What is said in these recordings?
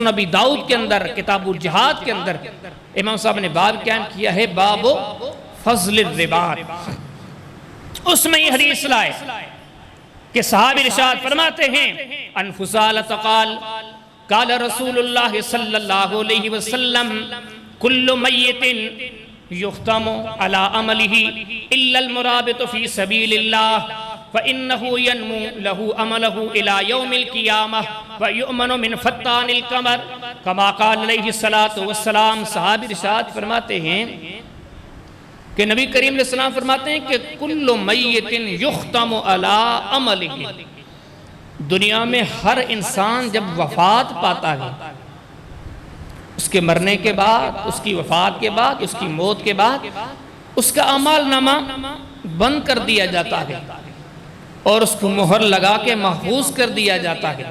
نبی داؤد کے اندر کتاب الجہاد کے اندر امام صاحب نے باب قائم کیا ہے باب فضل الرباط. اس میں یہ حدیث لائے کہ صحابی ارشاد فرماتے ہیں ان فضالۃ قال قال رسول اللہ صلی اللہ علیہ وسلم کل میت یختم علی عملہ الا المرابط فی سبیل اللہ فإنه ينمو له عمله إلى يوم القيامة ويؤمن من فتان القمر كما قال علیہ الصلاة والسلام. صحابی ارشاد فرماتے ہیں کہ نبی کریم علیہ السلام فرماتے ہیں کہ کل میت یختم علی عملہ. دنیا میں ہر انسان جب وفات پاتا ہے اس کے مرنے کے بعد، اس کی وفات کے بعد، اس کی موت کے بعد اس کا اعمال نامہ بند کر دیا جاتا ہے اور اس کو مہر لگا کے محفوظ کر دیا جاتا ہے،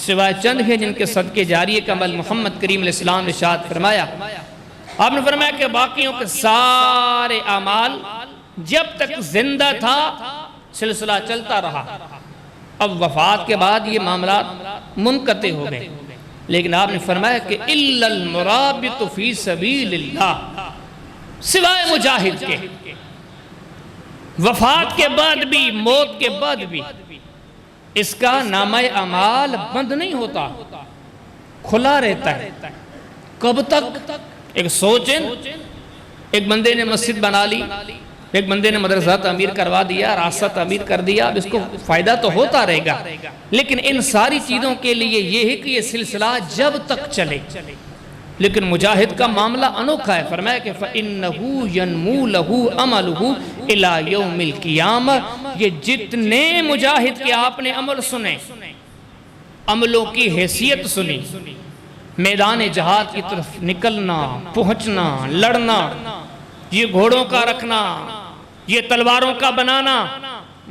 سوائے چند ہیں جن کے صدقے جاریہ کا عمل محمد کریم علیہ السلام نے ارشاد فرمایا. آپ نے فرمایا کہ باقیوں کے سارے اعمال جب تک زندہ تھا سلسلہ چلتا رہا. اب وفات کے بعد یہ معاملات منقطع ہو گئے، لیکن آپ نے فرمایا کہ الا المرابط فی سبیل اللہ، سوائے مجاہد کے وفات کے بعد بھی، موت کے بعد بھی اس کا نامہ اعمال بند نہیں ہوتا، کھلا رہتا ہے. کب تک؟ ایک سوچیں، ایک بندے نے مسجد بنا لی، ایک بندے نے مدرسہ تعمیر کروا دیا، راستہ تعمیر کر دیا، اب اس کو فائدہ تو ہوتا رہے گا، لیکن ان ساری چیزوں کے لیے یہ ہے کہ یہ سلسلہ جب تک چلے. لیکن مجاہد کا معاملہ انوکھا ہے. فرمایا کہ فَإِنَّهُ يَنْمُو لَهُ عَمَلُهُ إِلَى يَوْمِ الْقِيَامَةِ. یہ جتنے مجاہد کے آپ نے عمل سنے، عملوں کی حیثیت سنی، میدان جہاد کی طرف نکلنا، پہنچنا، لڑنا، یہ گھوڑوں کا رکھنا، یہ تلواروں کا بنانا،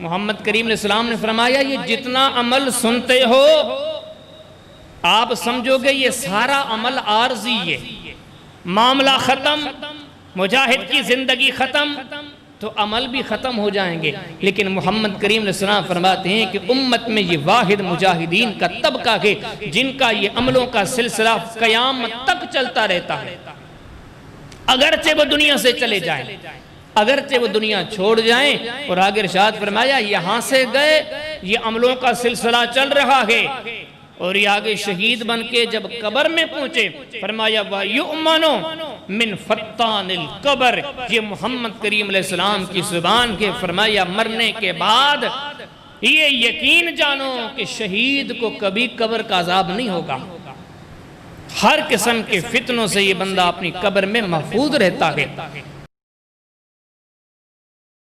محمد کریم علیہ السلام نے فرمایا یہ جتنا عمل سنتے ہو آپ سمجھو گے یہ سارا عمل عارضی ہے، معاملہ ختم، مجاہد کی زندگی ختم تو عمل بھی ختم ہو جائیں گے. لیکن محمد کریم علیہ السلام فرماتے ہیں کہ امت میں یہ واحد مجاہدین کا طبقہ ہے جن کا یہ عملوں کا سلسلہ قیامت تک چلتا رہتا ہے. اگرچہ وہ دنیا سے چلے جائیں، اگرچہ وہ دنیا چھوڑ جائیں. اور آگے ارشاد فرمایا یہاں سے گئے، یہ عملوں کا سلسلہ چل رہا ہے، اور یہ آگے شہید بن کے جب قبر میں پہنچے فرمایا وَيُؤْمَنُ مِنْ فَتَّانِ الْقَبْرِ. یہ محمد کریم علیہ السلام کی زبان کے فرمایا مرنے کے بعد یہ یقین جانو کہ شہید کو کبھی قبر کا عذاب نہیں ہوگا. ہر قسم کے فتنوں سے یہ بندہ اپنی قبر میں محفوظ رہتا ہے.